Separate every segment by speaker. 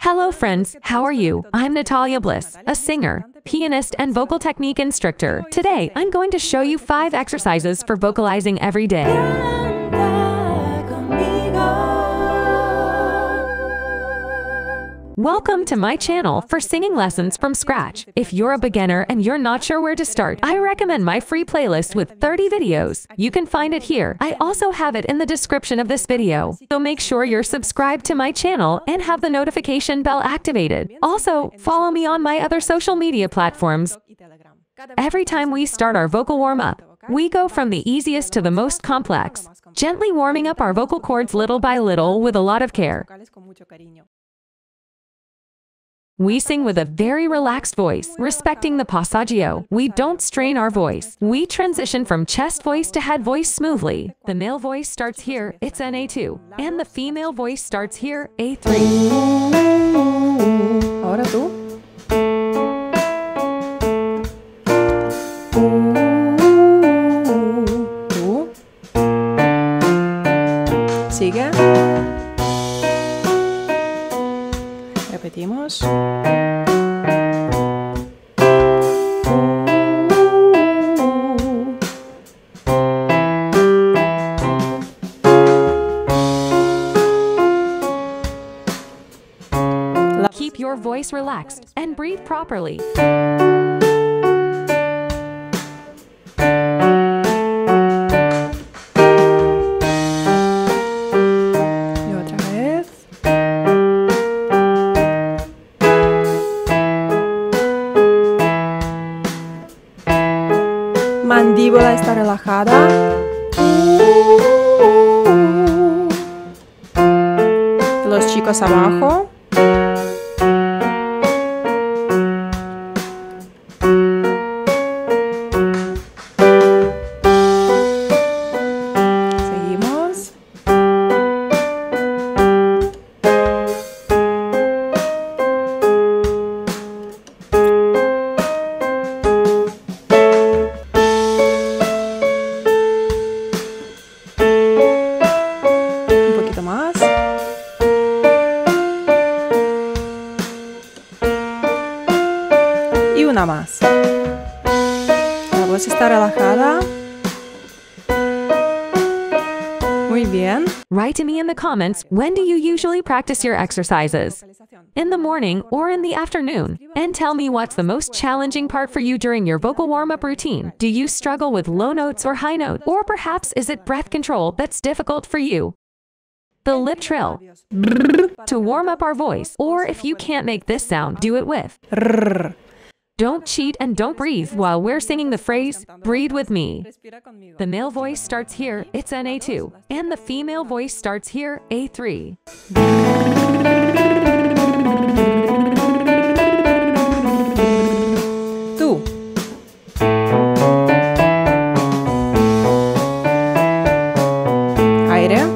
Speaker 1: Hello friends, how are you? I'm Natalia Bliss, a singer, pianist, and vocal technique instructor. Today, I'm going to show you 5 exercises for vocalizing every day. Welcome to my channel for singing lessons from scratch. If you're a beginner and you're not sure where to start, I recommend my free playlist with 30 videos. You can find it here. I also have it in the description of this video. So make sure you're subscribed to my channel and have the notification bell activated. Also, follow me on my other social media platforms. Every time we start our vocal warm-up, we go from the easiest to the most complex, gently warming up our vocal cords little by little with a lot of care. We sing with a very relaxed voice, respecting the passaggio. We don't strain our voice. We transition from chest voice to head voice smoothly. The male voice starts here, it's an A2, and the female voice starts here, A3.
Speaker 2: Ahora tú. Tú. Sigue. Repetimos.
Speaker 1: Keep your voice relaxed and breathe properly.
Speaker 2: Y otra vez. Mandíbula está relajada. Los chicos abajo. Seguimos. Más. Y una más. La voz está relajada. Muy bien.
Speaker 1: Write to me in the comments, when do you usually practice your exercises? In the morning or in the afternoon? And tell me what's the most challenging part for you during your vocal warm-up routine. Do you struggle with low notes or high notes? Or perhaps is it breath control that's difficult for you? The lip trill to warm up our voice, or if you can't make this sound, do it with. Don't cheat and don't breathe while we're singing the phrase, breathe with me. The male voice starts here, it's an A2, and the female voice starts here, A3.
Speaker 2: Tú. Aire.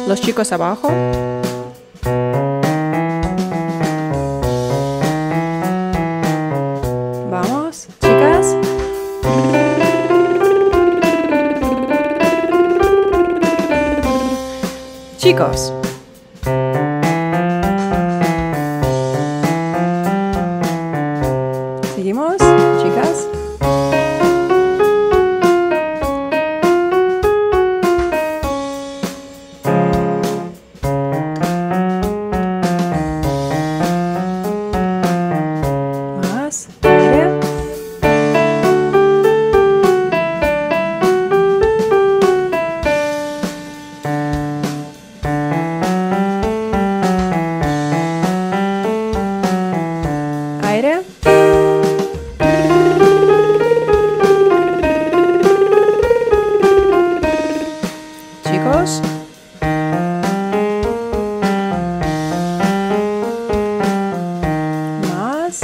Speaker 2: Los chicos abajo. Vamos, chicas. Chicos. Seguimos, chicas. Aire. Chicos. Más.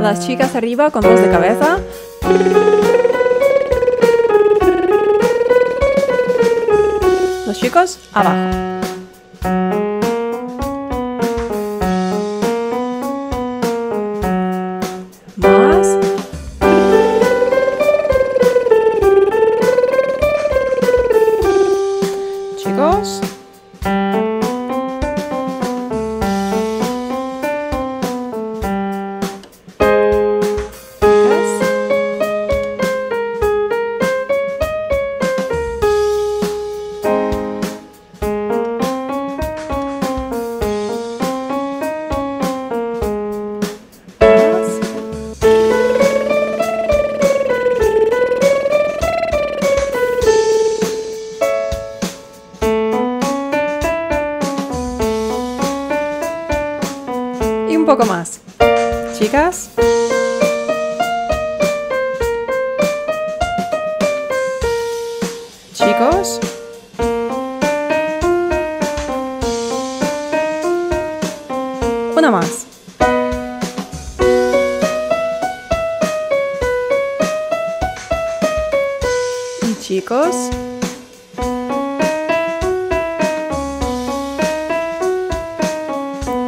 Speaker 2: Las chicas arriba con dos de cabeza. Los chicos abajo. Más. Chicos. Y un poco más. Chicas. Chicos. Una más. Y chicos.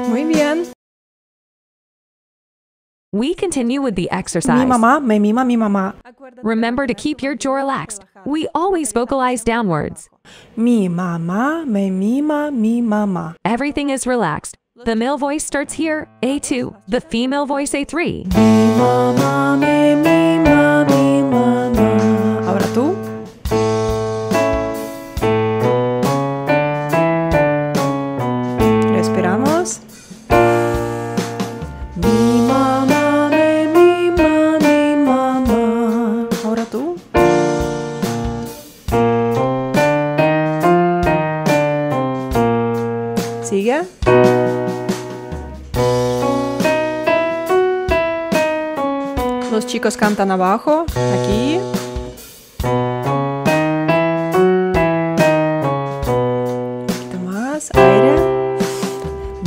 Speaker 2: Muy bien.
Speaker 1: We continue with the
Speaker 2: Mi
Speaker 1: exercise.
Speaker 2: mamá me mima mi mamá.
Speaker 1: Remember to keep your jaw relaxed. We always vocalize downwards.
Speaker 2: Mi mamá me mima mi mamá.
Speaker 1: Everything is relaxed. The male voice starts here, A2. The female voice, A3.
Speaker 2: Mi mamá me mima mi mamá. Ahora tú. Respiramos. Mi mamá me mima mi mamá. Ahora tú. Sigue. Los chicos cantan abajo, aquí. Un poquito más, aire.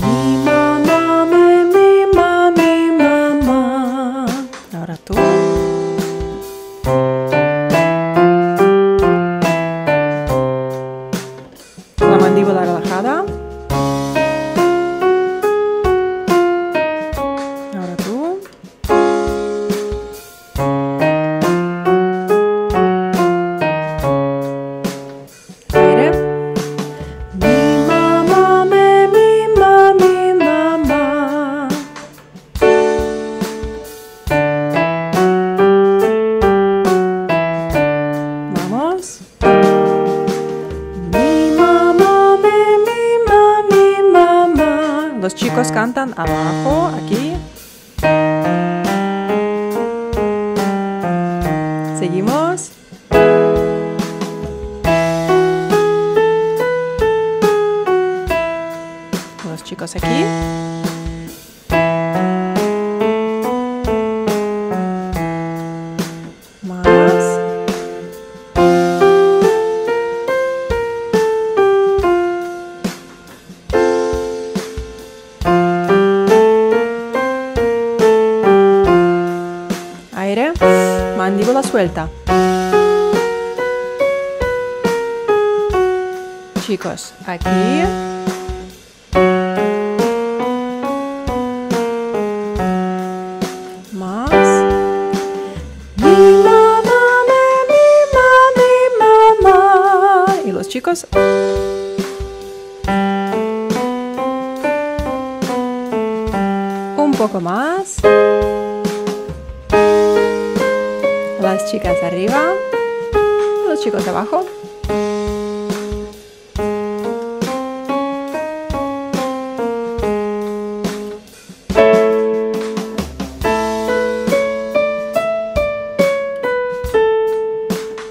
Speaker 2: Mi mamá me mima mi mamá. Ahora tú. La mandíbula relajada. Ahora tú. Aire. Mi mamá me mima mi mamá. Vamos. Mi mamá me mima mi mamá. Los chicos cantan abajo, aquí. Seguimos. Los chicos aquí. Más. Aire. Mandíbula suelta. Chicos, aquí. Más. Mi mamá me mima mi mamá. Y los chicos. Un poco más. Las chicas arriba, los chicos abajo.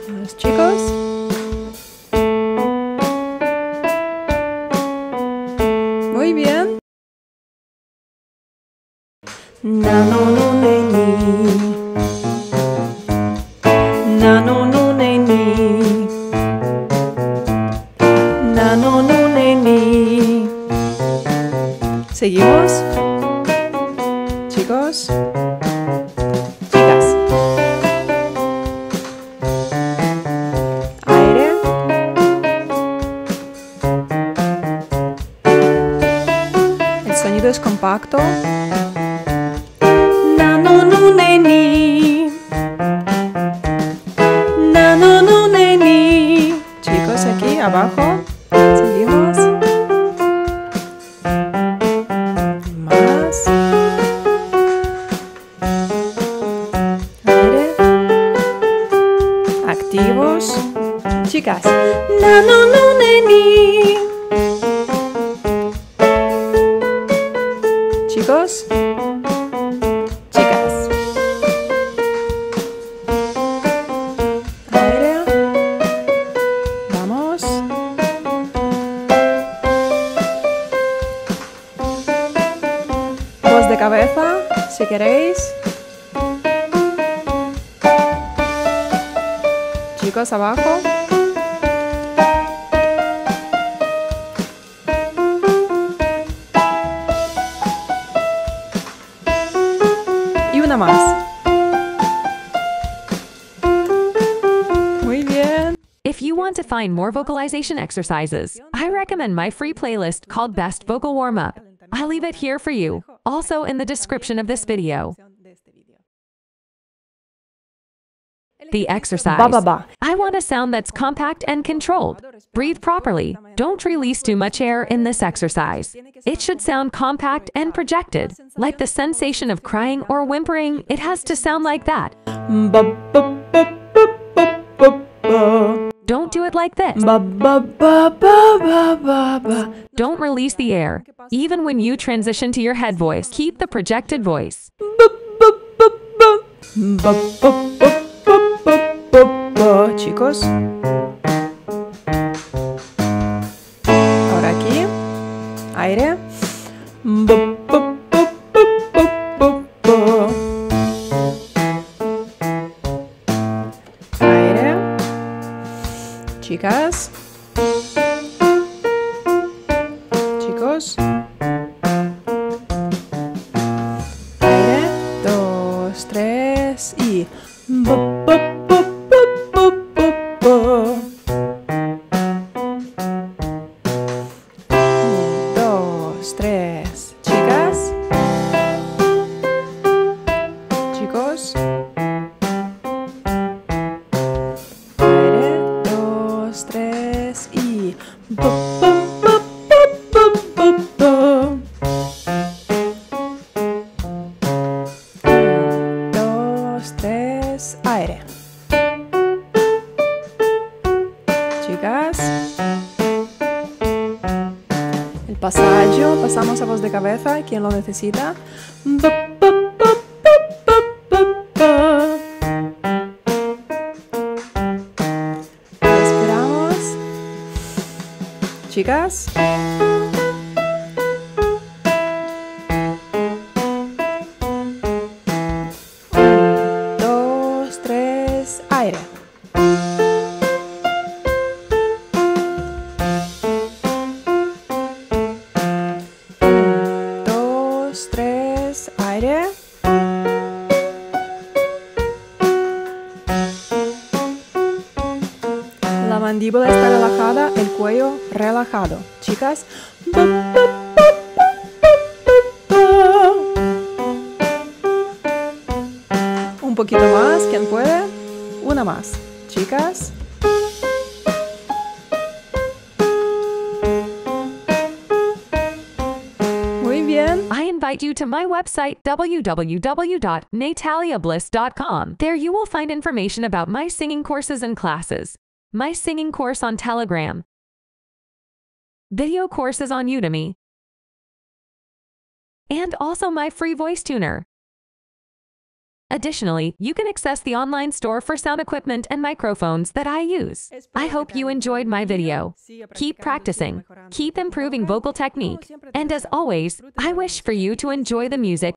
Speaker 2: Los chicos. Muy bien. Na no no ne ni. Na no no ne ni. Na no no ne ni. Seguimos. Chicos. sonido es compacto. Na no no ne ni. Na no no ne ni. Chicos, aquí abajo. Seguimos. Más. Aire. Activos. Chicas. Na no no ne ni. Chicos. Chicas. Aire. Vamos. Voz de cabeza, si queréis. Chicos, abajo. Y una más. Muy bien.
Speaker 1: If you want to find more vocalization exercises, I recommend my free playlist called Best Vocal Warm-Up. I'll leave it here for you, also in the description of this video. The exercise.
Speaker 2: Ba, ba, ba.
Speaker 1: I want a sound that's compact and controlled. Breathe properly. Don't release too much air in this exercise. It should sound compact and projected. Like the sensation of crying or whimpering, it has to sound like that.
Speaker 2: Ba, ba, ba, ba, ba, ba.
Speaker 1: Don't do it like this.
Speaker 2: Ba, ba, ba, ba, ba, ba, ba.
Speaker 1: Don't release the air. Even when you transition to your head voice, keep the projected voice.
Speaker 2: Ba, ba, ba, ba. Ba, ba, ba, ba, ba, ba, ba. Chicos. Ahora aquí. Aire. Ba, ba, ba, ba, ba, ba, ba. Aire. Chicas. Chicos. Aire. 2, 3 y... Ba, ba, ba, ba, ba, ba, ba. 1, 2, 3. Chicas. Chicos. Aire. 2, 3 y... Ba, ba, ba, ba, ba, ba, ba. 1, 2, 3. Aire. Chicas. El pasaggio. Pasamos a voz de cabeza. ¿Quién lo necesita? Ba, ba, ba, ba, ba, ba, ba. Respiramos. Chicas. 1, 2, 3. Aire. 1, 2, 3. Aire. La mandíbula está relajada, el cuello relajado. Chicas. Ba, ba, ba, ba, ba, ba. Un poquito más, ¿quién puede? Una más. Chicas. Muy bien.
Speaker 1: I invite you to my website, www.nataliabliss.com. There you will find information about my singing courses and classes, my singing course on Telegram, video courses on Udemy, and also my free voice tuner. Additionally, you can access the online store for sound equipment and microphones that I use. I hope you enjoyed my video. Keep practicing, keep improving vocal technique, and as always, I wish for you to enjoy the music